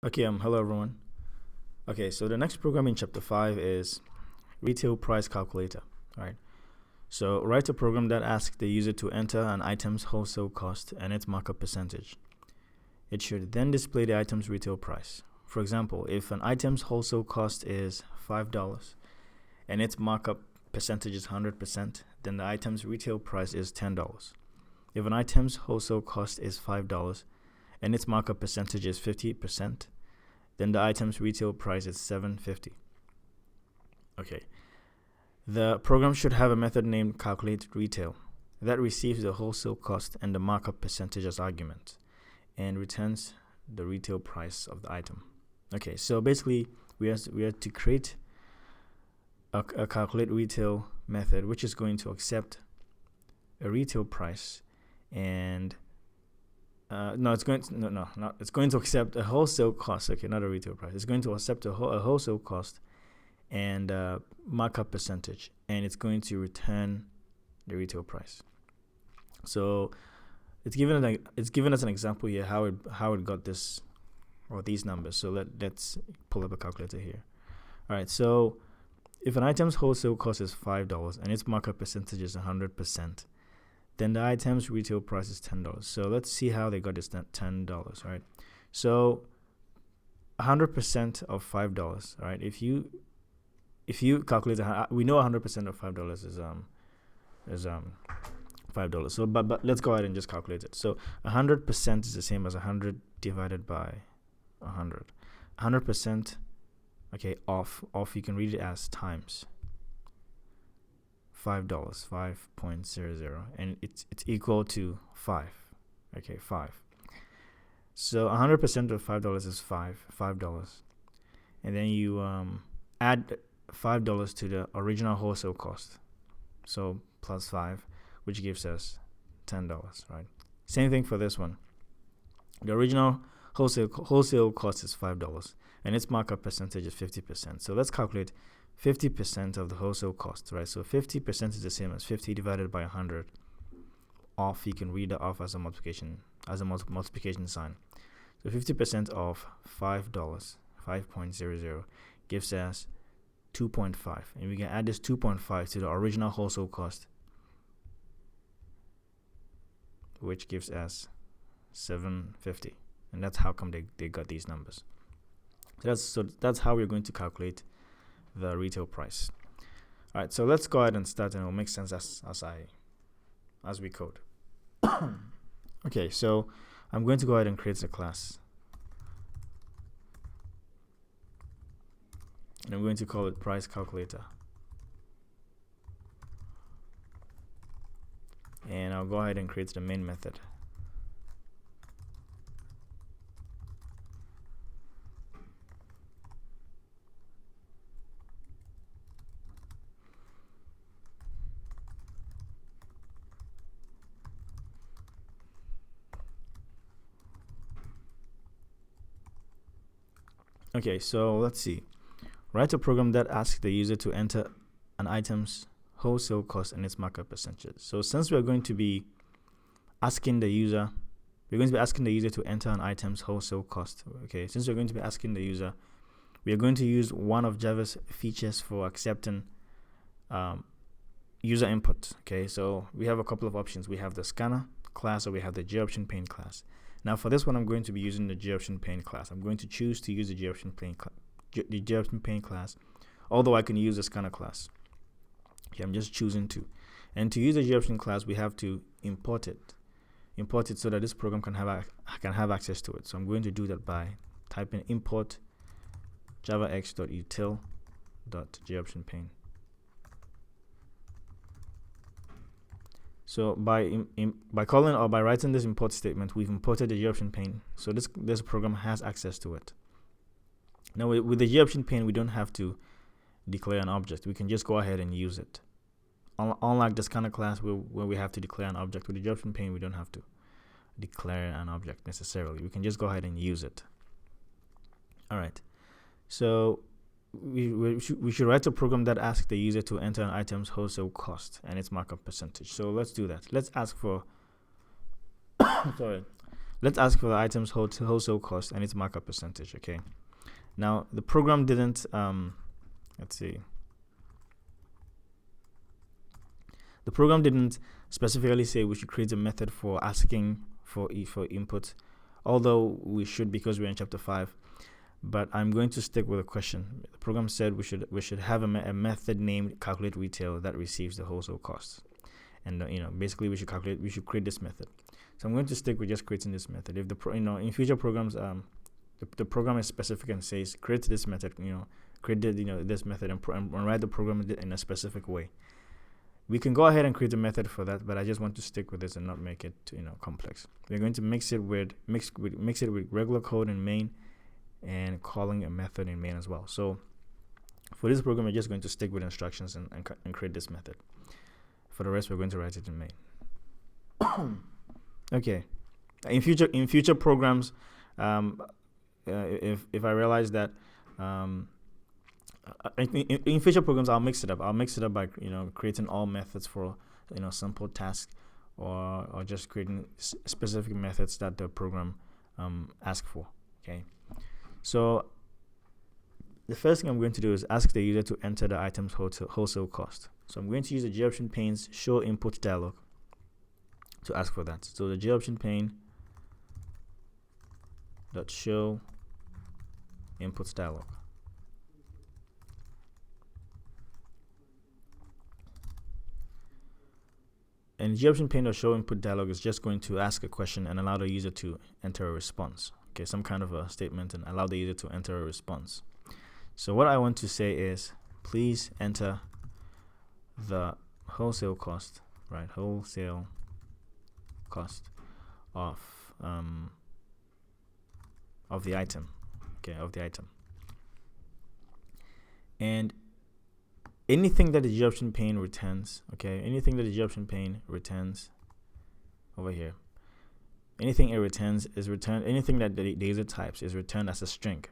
Okay, hello everyone. Okay, so the next program in chapter 5 is Retail Price Calculator. All right. So write a program that asks the user to enter an item's wholesale cost and its markup percentage. It should then display the item's retail price. For example, if an item's wholesale cost is $5 and its markup percentage is 100%, then the item's retail price is $10. If an item's wholesale cost is $5 and its markup percentage is 50%, then the item's retail price is $7.50. Okay. The program should have a method named calculateRetail that receives the wholesale cost and the markup percentage as arguments and returns the retail price of the item. Okay, so basically we have to create a calculateRetail method which is going to accept a retail price and it's going to accept a wholesale cost. Okay, not a retail price. It's going to accept a wholesale cost and markup percentage, and it's going to return the retail price. So it's given us an example here how it got this or these numbers. So let's pull up a calculator here. All right. So if an item's wholesale cost is $5 and its markup percentage is 100%. then the item's retail price is $10. So let's see how they got this $10, right? So 100% of $5, right? If you calculate, we know 100% of $5 is $5. So but let's go ahead and just calculate it. So 100% is the same as 100 divided by 100. 100%, okay, off you can read it as times $5, 5.00, and it's equal to 5. Okay, 5. So 100% of $5 is $5, and then you add $5 to the original wholesale cost, so plus 5, which gives us $10, right? Same thing for this one. The original wholesale cost is $5, and its markup percentage is 50%. So let's calculate 50% of the wholesale cost, right? So 50% is the same as 50 divided by 100. Off, you can read it off as a multiplication sign. So 50% of $5, 5.00, gives us 2.5, and we can add this 2.5 to the original wholesale cost, which gives us $7.50, and that's how come they got these numbers. So that's how we're going to calculate the retail price. All right, so let's go ahead and start, and it'll make sense as we code. Okay, so I'm going to go ahead and create a class, and I'm going to call it price calculator, and I'll go ahead and create the main method. Okay, so let's see. Write a program that asks the user to enter an item's wholesale cost and its markup percentage. So since we're going to be asking the user to enter an item's wholesale cost. Okay, since we're going to be asking the user, we are going to use one of Java's features for accepting user input. Okay, so we have a couple of options. We have the scanner class, or we have the JOptionPane class. Now for this one, I'm going to be using the JOptionPane class. I'm going to choose to use the JOptionPane class, although I can use the scanner class. Okay, I'm just choosing to. And to use the JOption class, we have to import it so that this program can have access to it. So I'm going to do that by typing import javax.util.JOptionPane. So by calling or by writing this import statement, we've imported the JOptionPane. So this program has access to it. Now with the JOptionPane, we don't have to declare an object. We can just go ahead and use it. Unlike the scanner class where we have to declare an object, with the JOptionPane, we don't have to declare an object necessarily. We can just go ahead and use it. All right. So we should write a program that asks the user to enter an item's wholesale cost and its markup percentage. So let's do that. Let's ask for let's ask for the item's wholesale cost and its markup percentage. Okay. Now the program didn't let's see. The program didn't specifically say we should create a method for asking for input, although we should because we're in chapter 5. But I'm going to stick with a question. The program said we should have a method named calculateRetail that receives the wholesale cost, and basically we should create this method. So I'm going to stick with just creating this method. If in future programs the program is specific and says create this method, create this method and write the program in a specific way, we can go ahead and create a method for that, but I just want to stick with this and not make it complex. We're going to mix it with regular code in main and calling a method in main as well. So for this program, we're just going to stick with instructions and create this method. For the rest, we're going to write it in main. Okay. In future programs, if I realize that in future programs, I'll mix it up. I'll mix it up by creating all methods for simple tasks, or just creating specific methods that the program asks for. Okay. So the first thing I'm going to do is ask the user to enter the item's wholesale cost. So I'm going to use the JOptionPane's show input dialog to ask for that. So the JOptionPane.show inputs dialog. And JOptionPane.show input dialog is just going to ask a question and allow the user to enter a response. Okay, some kind of a statement, and allow the user to enter a response. So what I want to say is, please enter the wholesale cost, right? Wholesale cost of the item. Okay, of the item. And anything that the JOptionPane returns, okay, anything that the JOptionPane returns over here, anything it returns is returned, anything that the user types is returned as a string,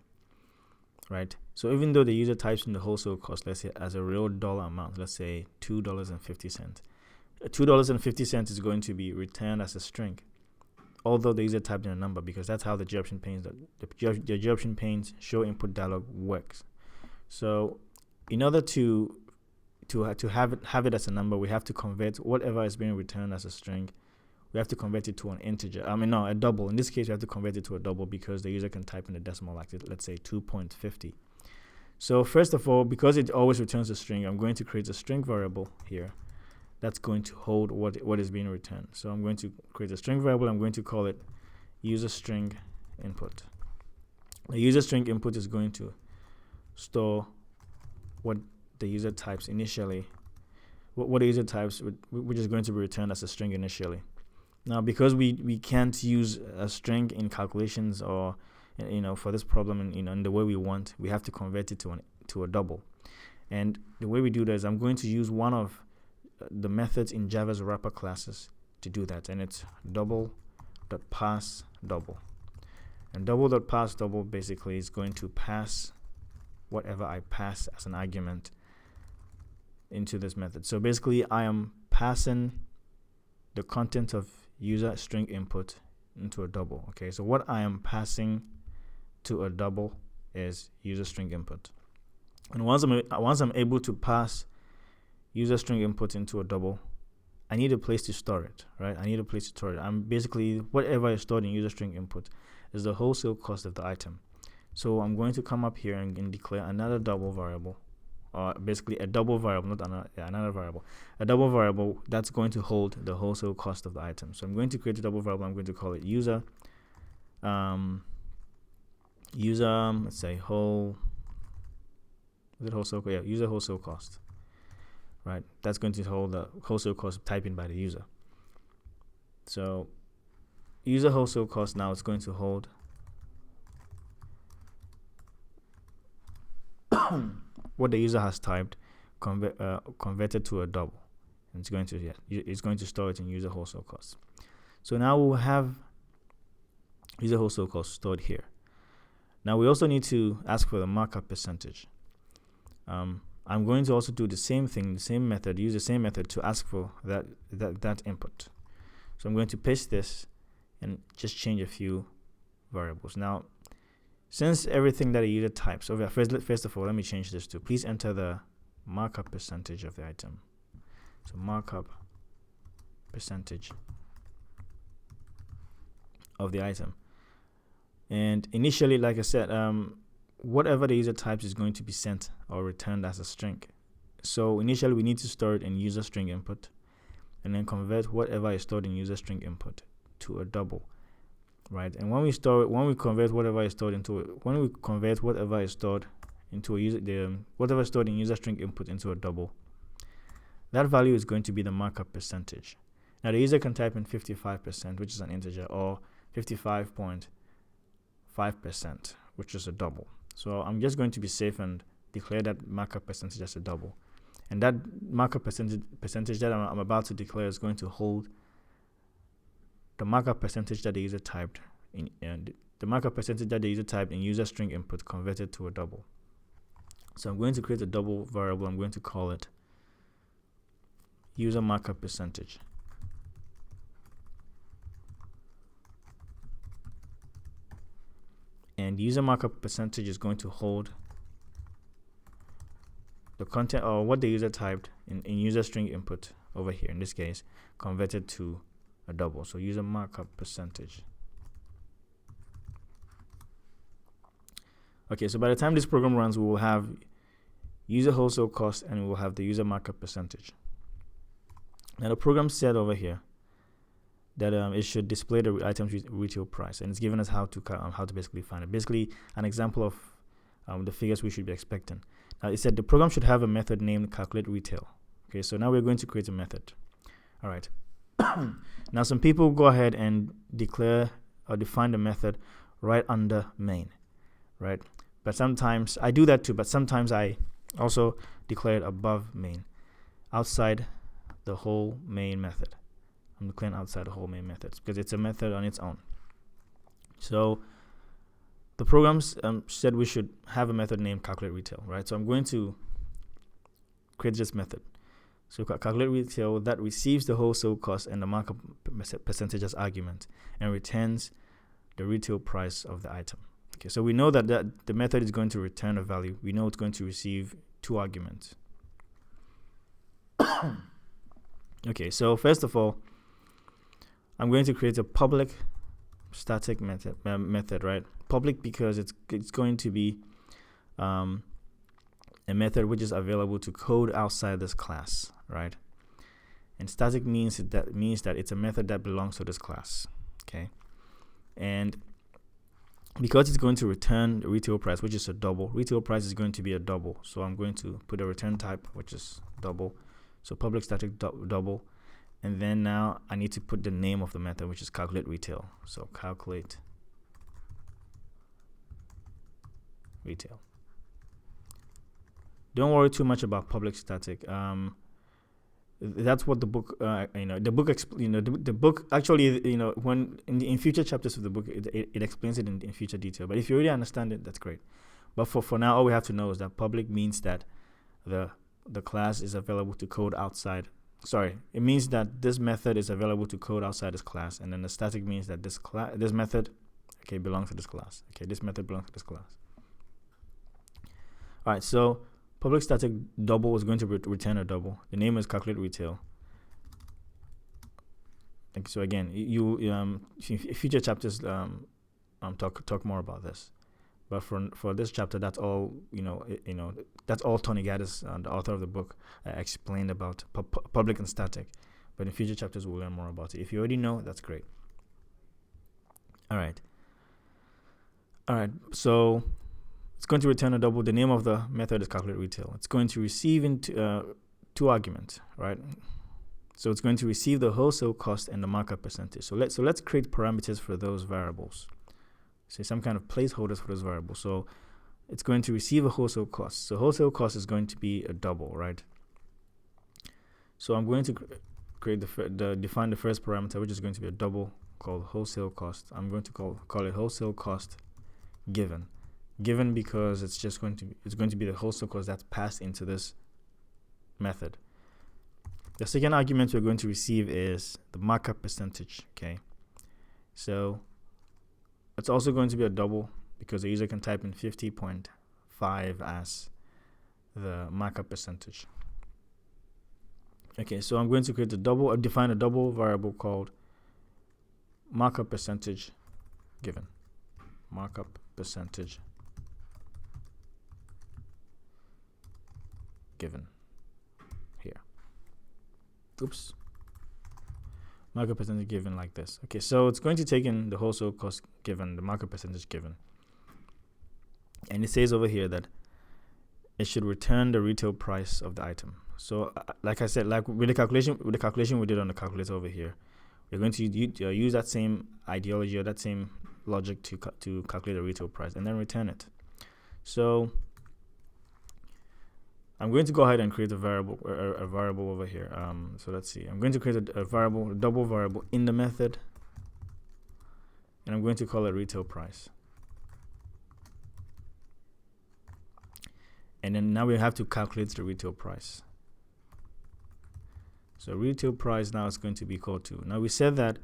right? So even though the user types in the wholesale cost, let's say as a real dollar amount, let's say $2.50, $2.50 is going to be returned as a string, although the user typed in a number, because that's how the JOptionPane's show input dialog works. So in order to have it as a number, we have to convert whatever is being returned as a string. We have to convert it to an integer. A double. In this case, we have to convert it to a double because the user can type in a decimal, like let's say 2.50. So first of all, because it always returns a string, I'm going to create a string variable here that's going to hold what is being returned. So I'm going to create a string variable. I'm going to call it user string input. The user string input is going to store what the user types initially, what the user types, which is going to be returned as a string initially. Now, because we can't use a string in calculations or for this problem in the way we want, we have to convert it to a double. And the way we do that is I'm going to use one of the methods in Java's wrapper classes to do that, and it's double.pass_double. And double.pass_double basically is going to pass whatever I pass as an argument into this method. So basically, I am passing the content of user string input into a double. Okay, so what I am passing to a double is user string input. And once I'm able to pass user string input into a double, I need a place to store it, right? I need a place to store it. I'm basically, whatever is stored in user string input is the wholesale cost of the item. So I'm going to come up here and declare another double variable, or basically a double variable, not another variable, a double variable that's going to hold the wholesale cost of the item. So I'm going to create a double variable. I'm going to call it user, let's say user wholesale cost, right? That's going to hold the wholesale cost typed in by the user. So user wholesale cost now is going to hold what the user has typed converted to a double, and it's going to store it in user wholesale cost. So now we'll have user wholesale cost stored here. Now we also need to ask for the markup percentage. I'm going to also do the same thing, use the same method to ask for that input. So I'm going to paste this and just change a few variables. Now, since everything that a user types, so first of all, let me change this to, please enter the markup percentage of the item. So markup percentage of the item. And initially, like I said, whatever the user types is going to be sent or returned as a string. So initially, we need to store it in user string input, and then convert whatever is stored in user string input to a double, right? And when we convert whatever is stored into whatever is stored in user string input into a double, that value is going to be the markup percentage. Now the user can type in 55%, which is an integer, or 55.5%, which is a double. So I'm just going to be safe and declare that markup percentage as a double. And that markup percentage that I'm about to declare is going to hold the markup percentage that the user typed in, and the markup percentage that the user typed in user string input converted to a double. So I'm going to create a double variable. I'm going to call it user markup percentage. And user markup percentage is going to hold the content, or what the user typed in user string input over here, in this case, converted to a double. So user markup percentage. Okay, so by the time this program runs, we will have user wholesale cost and we will have the user markup percentage. Now the program said over here that it should display the item's retail price, and it's given us how to basically find it. Basically, an example of the figures we should be expecting. Now it said the program should have a method named calculateRetail. Okay, so now we're going to create a method. All right. Now some people go ahead and declare or define the method right under main, right? But sometimes I do that too, but sometimes I also declare it above main, outside the whole main method. I'm declaring outside the whole main method because it's a method on its own. So the programs said we should have a method named calculateRetail, right? So I'm going to create this method. So calculateRetail that receives the wholesale cost and the markup percentage as argument and returns the retail price of the item. Okay, so we know that the method is going to return a value. We know it's going to receive two arguments. Okay, so first of all, I'm going to create a public static method, right? Public because it's going to be a method which is available to code outside this class, right? And static means that it's a method that belongs to this class, okay? And because it's going to return the retail price, which is a double, retail price is going to be a double. So I'm going to put a return type, which is double. So public static double. And then now I need to put the name of the method, which is calculateRetail. So calculateRetail. Don't worry too much about public static. That's what the book, the book actually, when in future chapters of the book, it explains it in future detail. But if you already understand it, that's great. But for now, all we have to know is that public means that the class is available to code outside. Sorry, it means that this method is available to code outside this class, and then the static means that this method, okay, belongs to this class. Okay, this method belongs to this class. All right, so public static double is going to return a double. The name is calculateRetail. So again, in future chapters talk more about this. But for this chapter, that's all that's all Tony Gaddis, the author of the book, explained about public and static. But in future chapters, we'll learn more about it. If you already know, that's great. All right. So it's going to return a double. The name of the method is calculateRetail. It's going to receive into two arguments, right? So it's going to receive the wholesale cost and the markup percentage. So let's create parameters for those variables. Say some kind of placeholders for those variables. So it's going to receive a wholesale cost. So wholesale cost is going to be a double, right? So I'm going to create define the first parameter, which is going to be a double called wholesale cost. I'm going to call it wholesale cost given because it's going to be the wholesale cost that's passed into this method. The second argument we're going to receive is the markup percentage. Okay. So it's also going to be a double because the user can type in 50.5 as the markup percentage. Okay, so I'm going to create a double, define a double variable called markup percentage given. Markup percentage given here. Oops. Markup percentage given like this. Okay, so it's going to take in the wholesale cost given, the markup percentage given. And it says over here that it should return the retail price of the item. So like I said, like with the calculation we did on the calculator over here, we're going to use that same ideology or that same logic to calculate the retail price and then return it. So I'm going to go ahead and create a variable over here. So let's see. I'm going to create a variable, a double variable in the method, and I'm going to call it retail price. And then now we have to calculate the retail price. So retail price now is going to be equal to. Now we said that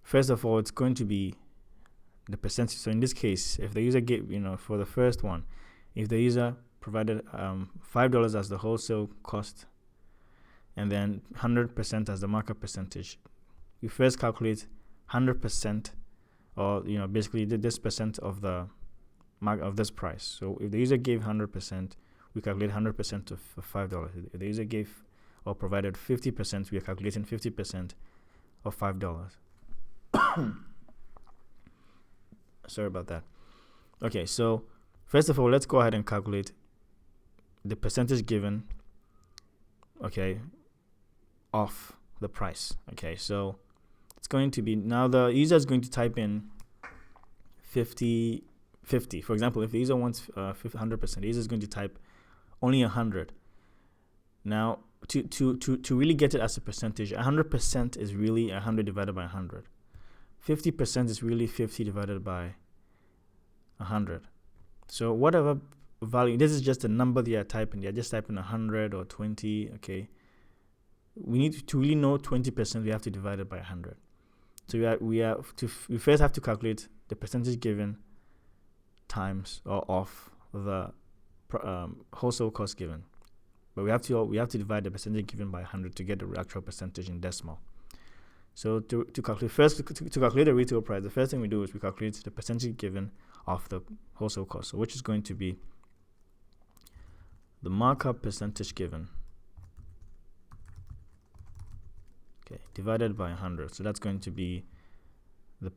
first of all it's going to be the percentage. So in this case, if the user gave, for the first one, if the user provided $5 as the wholesale cost and then 100% as the markup percentage, you first calculate 100% or basically this percent of the of this price. So if the user gave 100%, we calculate 100% of $5. If the user gave or provided 50%, we are calculating 50% of $5. Sorry about that. Okay, so first of all, let's go ahead and calculate the percentage given, okay, of the price. Okay, so it's going to be, now the user is going to type in 50. For example, if the user wants 100%, the user is going to type only 100. Now, to really get it as a percentage, 100% is really 100 divided by 100. 50% is really 50 divided by 100. So whatever value, this is just a number they are typing. They are just typing 100 or 20. Okay, we need to really know 20%. We have to divide it by 100. So we first have to calculate the percentage given times or of the wholesale cost given, but we have to divide the percentage given by 100 to get the actual percentage in decimal. So to calculate the retail price, the first thing we do is we calculate the percentage given of the wholesale cost, so which is going to be the markup percentage given, okay, divided by 100. So that's going to be the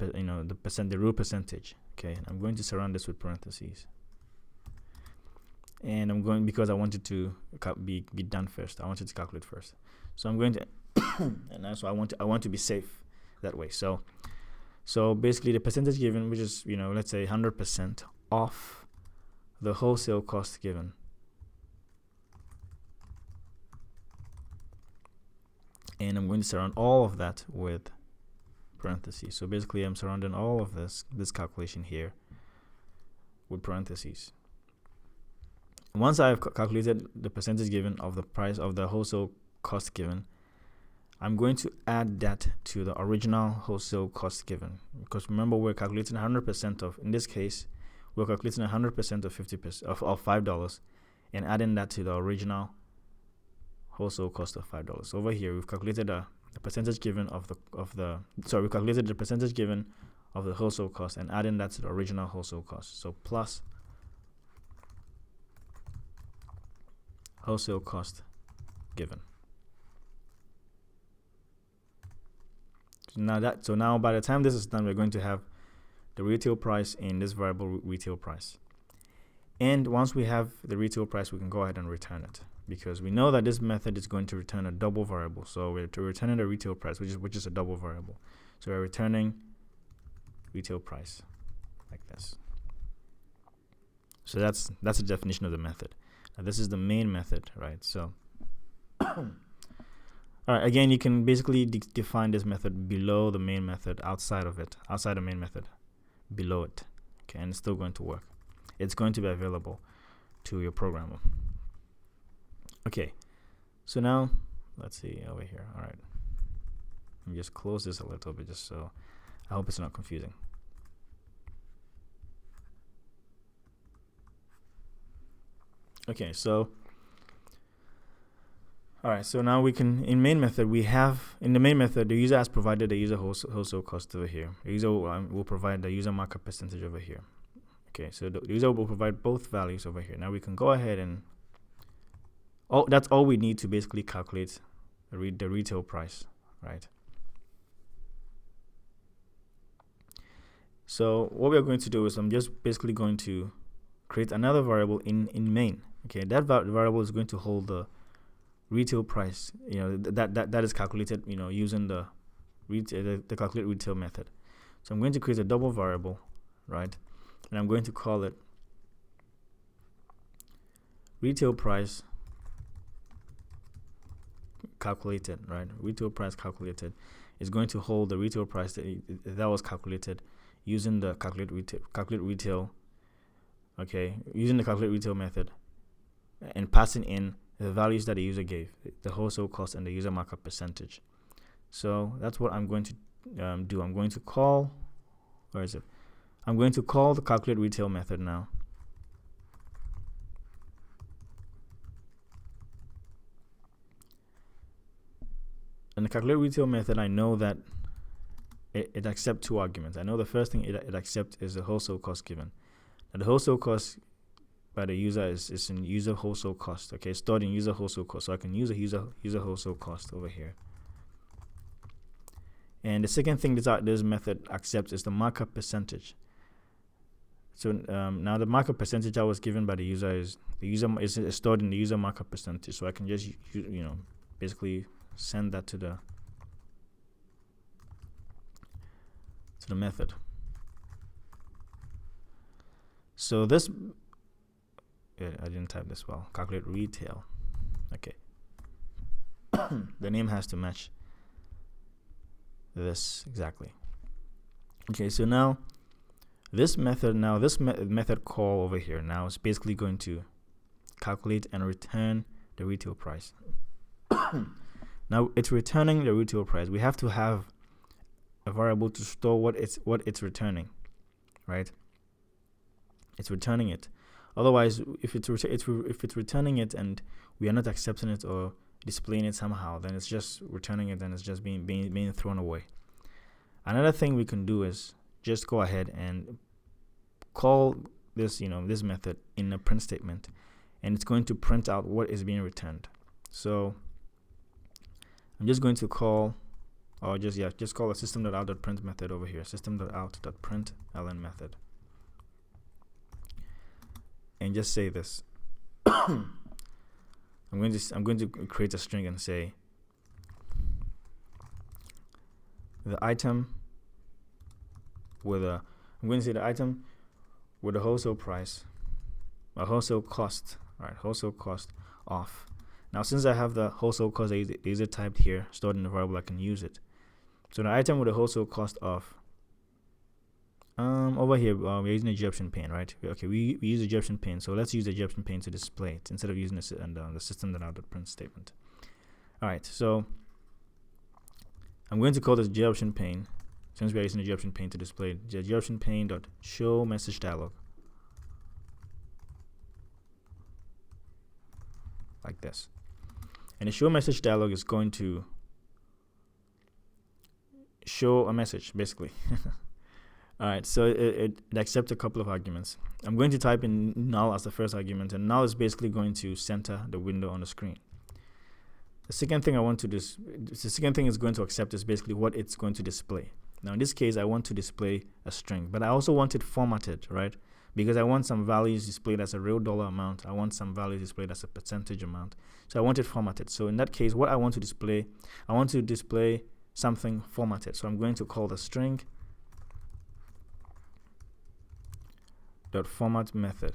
real percentage. Okay, and I'm going to surround this with parentheses, and I'm going, because I want it to be done first. I want it to calculate first. So I'm going to and also I want to be safe that way. So basically the percentage given, which is let's say 100% of the wholesale cost given, and I'm going to surround all of that with parentheses. So basically I'm surrounding all of this calculation here with parentheses. Once I've calculated the percentage given of the price of the wholesale cost given, I'm going to add that to the original wholesale cost given, because remember we're calculating 100% of, in this case we're calculating 100% of 50% of $5 and adding that to the original wholesale cost of $5. So over here we've calculated the percentage given we calculated the percentage given of the wholesale cost and adding that to the original wholesale cost. So plus wholesale cost given. So now by the time this is done, we're going to have the retail price in this variable retail price. And once we have the retail price, we can go ahead and return it, because we know that this method is going to return a double variable. So we're returning the retail price, which is a double variable. So we're returning retail price like this. So that's the definition of the method. Now this is the main method, right? So all right, again, you can basically define this method below the main method, outside the main method, below it, okay, and it's still going to work. It's going to be available to your programmer. Okay, so now let's see over here. All right, let me just close this a little bit just so I hope it's not confusing. Okay, so all right, so now we can, in main method, in the main method, the user has provided the user wholesale cost over here. The user will provide the user markup percentage over here. Okay, so the user will provide both values over here. Now we can go ahead and, that's all we need to basically calculate the retail price, right? So what we're going to do is I'm just basically going to create another variable in main. Okay, that variable is going to hold the retail price, that is calculated, using the calculate retail method. So I'm going to create a double variable, right? And I'm going to call it retail price calculated, right? Retail price calculated is going to hold the retail price that was calculated using the calculate retail, okay, using the calculate retail method, and passing in the values that the user gave, the wholesale cost and the user markup percentage. So that's what I'm going to do. I'm going to call, where is it? I'm going to call the calculate retail method now. And the calculate retail method, I know that it accepts 2 arguments. I know the first thing it accepts is the wholesale cost given. And the wholesale cost by the user is in user wholesale cost, okay, stored in user wholesale cost. So I can use a user wholesale cost over here. And the second thing this method accepts is the markup percentage. So now the markup percentage I was given by the user is stored in the user markup percentage. So I can just basically send that to the method. So this, I didn't type this well. Calculate retail. Okay. The name has to match this exactly. Okay, so now this method, method call over here now is basically going to calculate and return the retail price. Now it's returning the retail price. We have to have a variable to store what it's returning, right? It's returning it. Otherwise, if it's returning it and we are not accepting it or displaying it somehow, then it's just returning it and it's just being thrown away. Another thing we can do is just go ahead and call this this method in a print statement, and it's going to print out what is being returned. So I'm just going to call, or just call a system.out.print method over here, system.out.println method, and just say this. I'm going to create a string and say the item with a, I'm going to say the item with a wholesale price, a wholesale cost, right? Wholesale cost off. Now, since I have the wholesale cost is typed here, stored in the variable, I can use it. So the item with a wholesale cost off. Over here, we're using a JOptionPane, right? Okay, we use a JOptionPane, so let's use the JOptionPane to display it instead of using the system.out.print statement. All right, so I'm going to call this JOptionPane, since we're using the JOptionPane to display it, JOptionPane.showMessageDialog, like this. And the show message dialog is going to show a message, basically. All right, so it accepts a couple of arguments. I'm going to type in null as the first argument, and null is basically going to center the window on the screen. The second thing it's going to accept is basically what it's going to display. Now, in this case, I want to display a string, but I also want it formatted, right? Because I want some values displayed as a real dollar amount. I want some values displayed as a percentage amount. So I want it formatted. So in that case, what I want to display, I want to display something formatted. So I'm going to call the string .format method.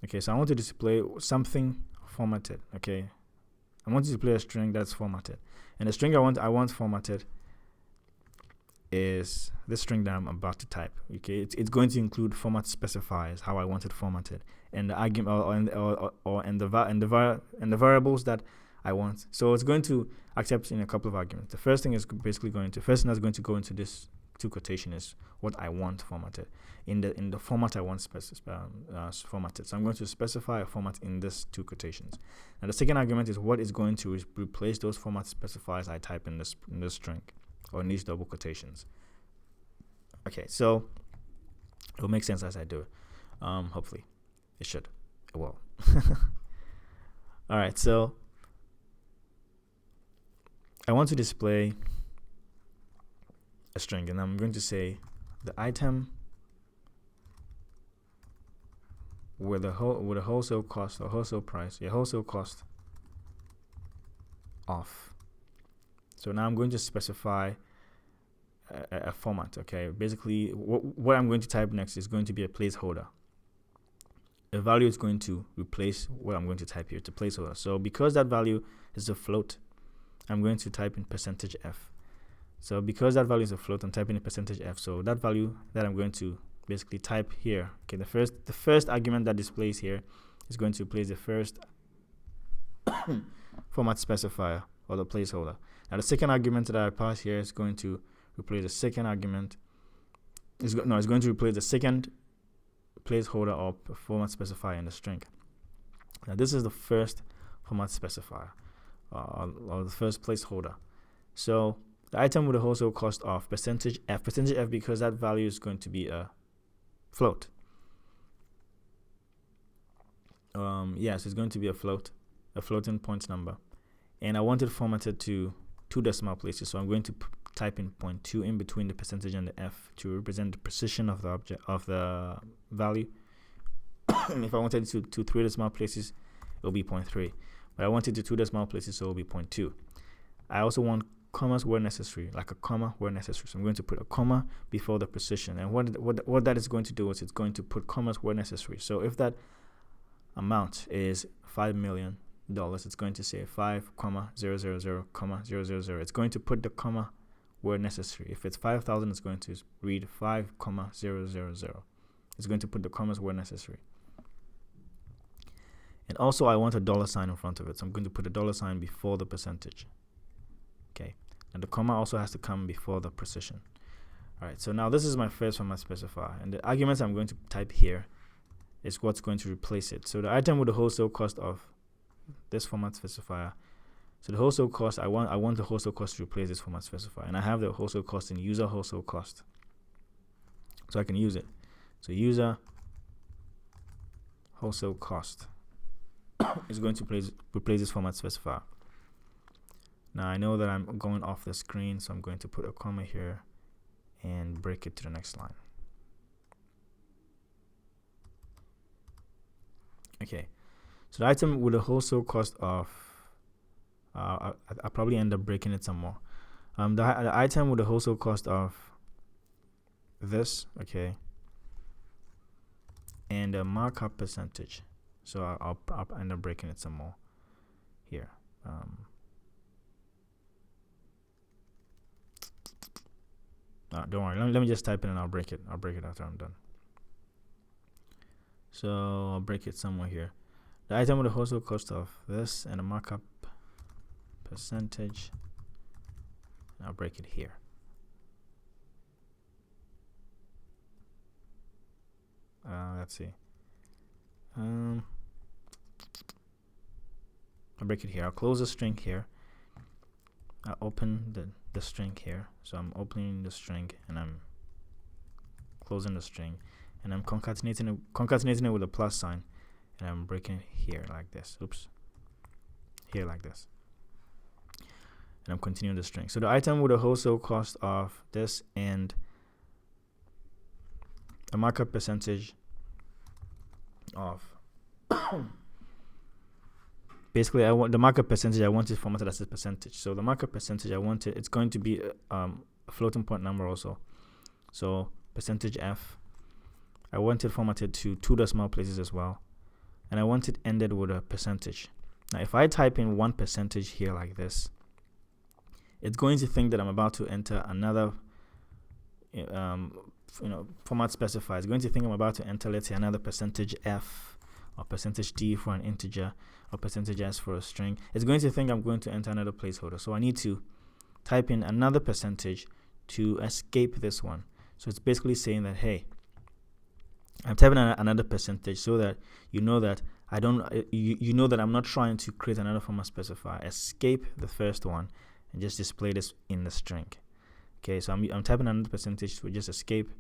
Okay, so I want to display something formatted. Okay, I want to display a string that's formatted, and the string I want formatted is this string that I'm about to type. Okay, it's going to include format specifiers, how I want it formatted, and the argument and the variables that I want. So it's going to accept in a couple of arguments. The first thing is basically first thing that's going to go into this two quotation is what I want formatted in the format I want formatted. So I'm going to specify a format in this two quotations. And the second argument is what is going to replace those format specifiers I type in this string or in these double quotations. Okay, so it'll make sense as I do it. Hopefully, it should. It will. All right, so I want to display a string, and I'm going to say the item with a wholesale cost or wholesale price, wholesale cost off. So now I'm going to specify a format. Okay, basically what I'm going to type next is going to be a placeholder. A value is going to replace what I'm going to type here. It's a placeholder. So because that value is a float, I'm going to type in %f. So because that value is a float, I'm typing in %f. So that value that I'm going to basically type here. Okay, the first argument that displays here is going to replace the first format specifier or the placeholder. Now the second argument that I pass here is going to replace the second argument. It's going to replace the second placeholder or format specifier in the string. Now this is the first format specifier or the first placeholder. So the item with a wholesale cost of %f because that value is going to be a float. Yes, it's going to be a floating point number, and I want it formatted to 2 decimal places. So I'm going to type in 0.2 in between the percentage and the f to represent the precision of the object of the value. If I wanted it to 3 decimal places, it'll be 0.3. But I want it to 2 decimal places, so it'll be 0.2. I also want commas where necessary, like a comma where necessary. So I'm going to put a comma before the precision. And what that is going to do is it's going to put commas where necessary. So if that amount is $5 million, it's going to say 5,000,000. It's going to put the comma where necessary. If it's 5,000, it's going to read 5,000. It's going to put the commas where necessary. And also I want a $sign in front of it. So I'm going to put a $sign before the percentage. Okay. And the comma also has to come before the precision. All right. So now this is my first format specifier. And the arguments I'm going to type here is what's going to replace it. So the item with the wholesale cost of this format specifier. So the wholesale cost, I want the wholesale cost to replace this format specifier. And I have the wholesale cost in user wholesale cost. So I can use it. So user wholesale cost is going to replace this format specifier. Now I know that I'm going off the screen, so I'm going to put a comma here and break it to the next line. Okay, so the item with a wholesale cost of, I'll probably end up breaking it some more. The item with a wholesale cost of this, okay, and a markup percentage. So I'll end up breaking it some more here. Don't worry. Let me just type it and I'll break it. I'll break it after I'm done. So I'll break it somewhere here. The item with the wholesale cost of this and a markup percentage. I'll break it here. Let's see. I'll break it here. I'll close the string here. I'll open the string here. So I'm opening the string and I'm closing the string, and I'm concatenating it with a plus sign, and I'm breaking it here like this. Oops. Here like this. And I'm continuing the string. So the item with a wholesale cost of this and a markup percentage of basically I want the markup percentage, I want it formatted as a percentage. So the markup percentage, I want it's going to be a floating point number also. So %f, I want it formatted to 2 decimal places as well, and I want it ended with a percentage. Now if I type in 1% here like this, it's going to think that I'm about to enter another format specifier. It's going to think I'm about to enter, let's say, another %f or %d for an integer, or %s for a string, it's going to think I'm going to enter another placeholder. So I need to type in another percentage to escape this one. So it's basically saying that, hey, I'm typing another percentage so that you know that you know that I'm not trying to create another format specifier. Escape the first one and just display this in the string. Okay, so I'm typing another percentage to just escape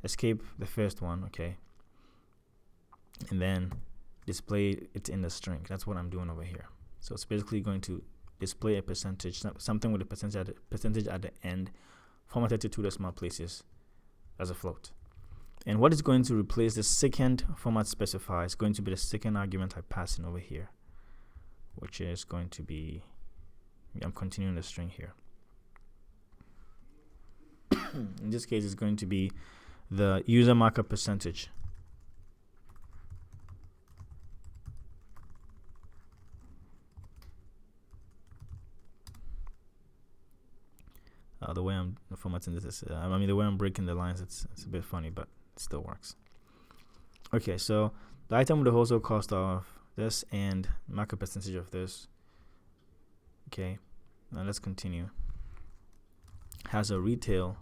the first one. Okay, and then display it in the string. That's what I'm doing over here. So it's basically going to display a percentage, something with a percentage at the end, formatted to 2 decimal places as a float. And what is going to replace the second format specifier is going to be the second argument I pass in over here, which is going to be, I'm continuing the string here. In this case, it's going to be the user markup percentage. The way I'm formatting this is, the way I'm breaking the lines, it's a bit funny, but it still works. Okay, so the item with the wholesale cost of this and markup percentage of this. Okay, now let's continue. Has a retail.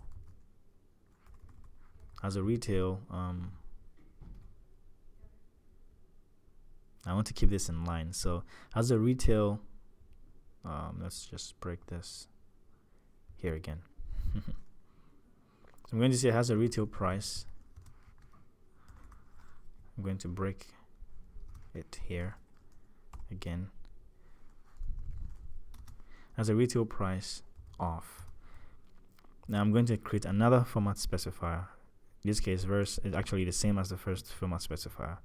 I want to keep this in line. So has a retail. Let's just break this here again. So I'm going to say it has a retail price. I'm going to break it here again. Has a retail price of. Now I'm going to create another format specifier. In this case, verse is actually the same as the first format specifier.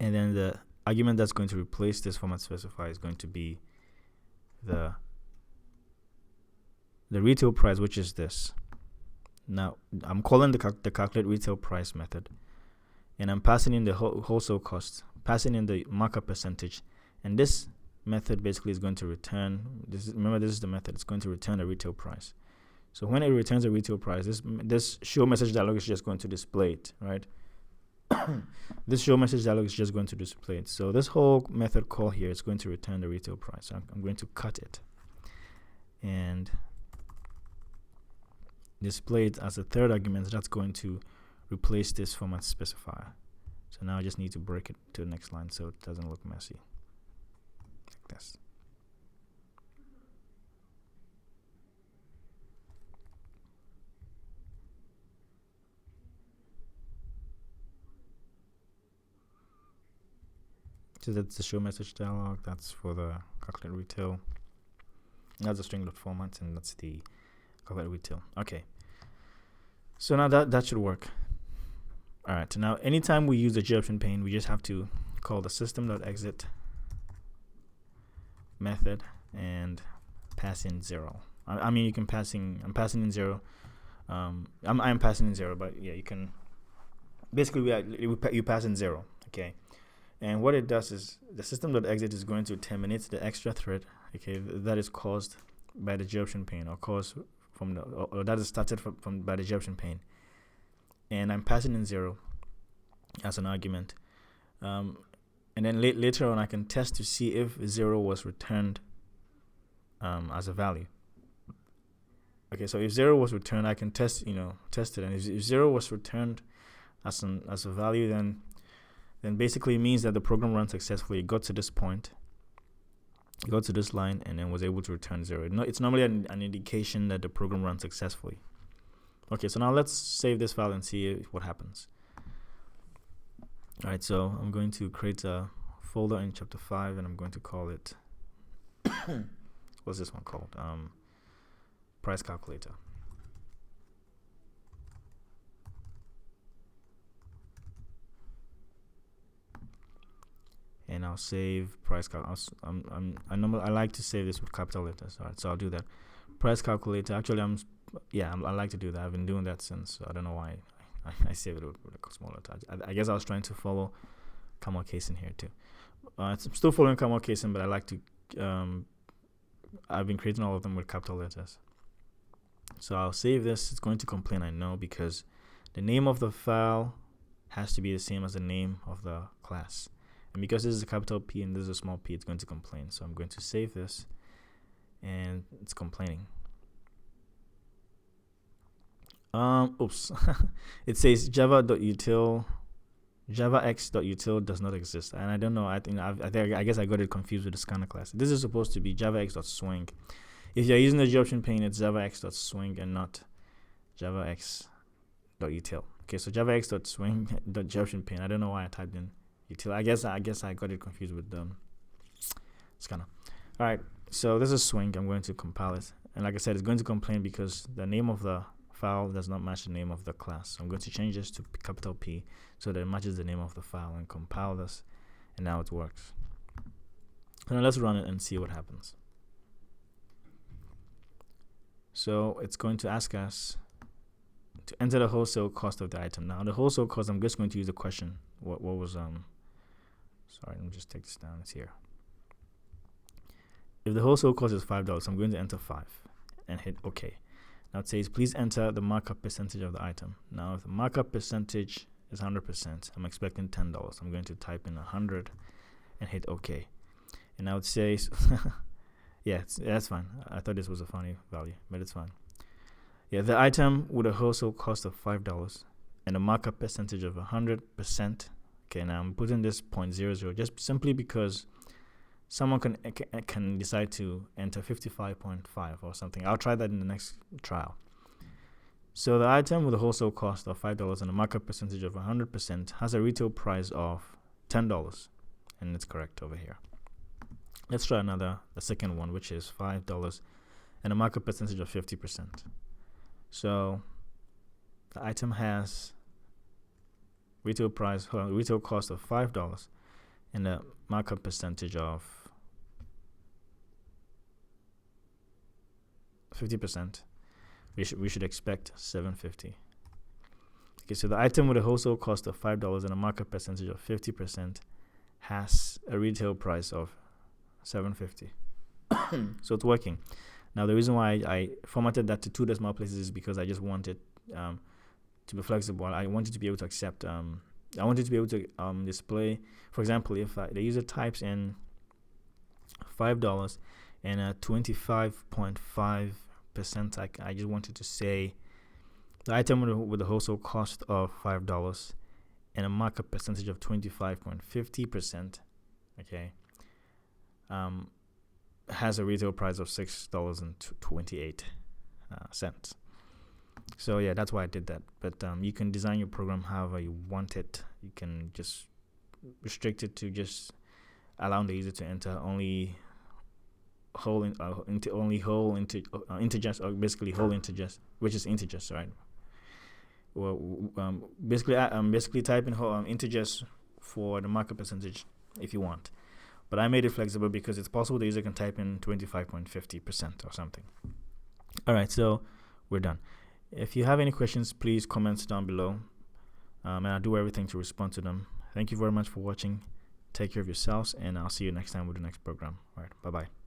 And then the argument that's going to replace this format specifier is going to be the retail price, which is this. Now I'm calling the calculate retail price method, and I'm passing in the wholesale cost, passing in the markup percentage, and this method basically is going to return remember, this is the method. It's going to return a retail price. So when it returns a retail price, this show message dialog is just going to display it, right? This show message dialog is just going to display it. So this whole method call here is going to return the retail price. So I'm going to cut it and display it as a third argument that's going to replace this format specifier. So now I just need to break it to the next line so it doesn't look messy like this. So that's the show message dialog. That's for the calculate retail. That's the string format, and that's the calculate retail. Okay. So now that should work. All right. So now anytime we use the JOptionPane, we just have to call the system.exit method and pass in 0. I mean, you can I'm passing in 0. I'm passing in 0, but yeah, you can. Basically, you pass in 0. Okay. And what it does is the system.exit is going to terminate the extra thread, okay, that is caused by the JOptionPane, or caused from the, or that is started from by the JOptionPane. And I'm passing in 0 as an argument. And then later on, I can test to see if 0 was returned as a value. Okay, so if 0 was returned, I can test it. And if 0 was returned as a value, then basically it means that the program ran successfully. It got to this point, it got to this line, and then was able to return 0. It's normally an indication that the program ran successfully. Okay, so now let's save this file and see what happens. All right, so I'm going to create a folder in chapter 5, and I'm going to call it, what's this one called? Price calculator. And I'll save price I like to save this with capital letters. All right, so I'll do that. Price calculator. Actually, I like to do that. I've been doing that since. I don't know why I save it with a small letter. I guess I was trying to follow Camel Case in here too. I'm still following Camel Case in, but I like to. I've been creating all of them with capital letters. So I'll save this. It's going to complain, I know, because the name of the file has to be the same as the name of the class. And because this is a capital P and this is a small p, it's going to complain. So I'm going to save this, and it's complaining. Oops. It says javax.util does not exist, and I don't know. I guess I got it confused with the scanner class. This is supposed to be javax.swing. If you're using the JOptionPane, it's javax.swing and not javax.util. Okay, so javax.swing.JOptionPane. I don't know why I typed in util. I guess I got it confused with the scanner. All right, so this is swing. I'm going to compile it, and like I said, it's going to complain because the name of the file does not match the name of the class. So I'm going to change this to capital P so that it matches the name of the file, and compile this, and now it works. Now let's run it and see what happens. So it's going to ask us to enter the wholesale cost of the item. Now the wholesale cost, I'm just going to use the question. What was sorry, let me just take this down. It's here. If the wholesale cost is $5, I'm going to enter 5 and hit OK. Now it says, please enter the markup percentage of the item. Now, if the markup percentage is 100%, I'm expecting $10. I'm going to type in 100 and hit OK. And now it says, yeah, that's fine. I thought this was a funny value, but it's fine. Yeah, the item with a wholesale cost of $5 and a markup percentage of 100%. Okay, now I'm putting this 0.00 just simply because someone can decide to enter 55.5 or something. I'll try that in the next trial. So the item with a wholesale cost of $5 and a markup percentage of 100% has a retail price of $10, and it's correct over here. Let's try the second one, which is $5 and a markup percentage of 50%. So the item has retail cost of $5 and a markup percentage of 50%. We should expect $7.50. Okay, so the item with a wholesale cost of $5 and a markup percentage of 50% has a retail price of $7.50. So it's working. Now the reason why I formatted that to 2 decimal places is because I just wanted to be flexible. I wanted to be able to accept. I wanted to be able to display. For example, if the user types in $5 and a 25.5%, I just wanted to say the item with a wholesale cost of $5 and a markup percentage of 25.50%, okay, has a retail price of $6.28. So yeah, that's why I did that. But you can design your program however you want it. You can just restrict it to just allowing the user to enter only integers, or basically whole integers, which is integers, right? Well, basically type in whole integers for the markup percentage if you want. But I made it flexible because it's possible the user can type in 25.50% or something. All right, so we're done. If you have any questions, please comment down below, and I'll do everything to respond to them. Thank you very much for watching. Take care of yourselves, and I'll see you next time with the next program. All right, bye-bye.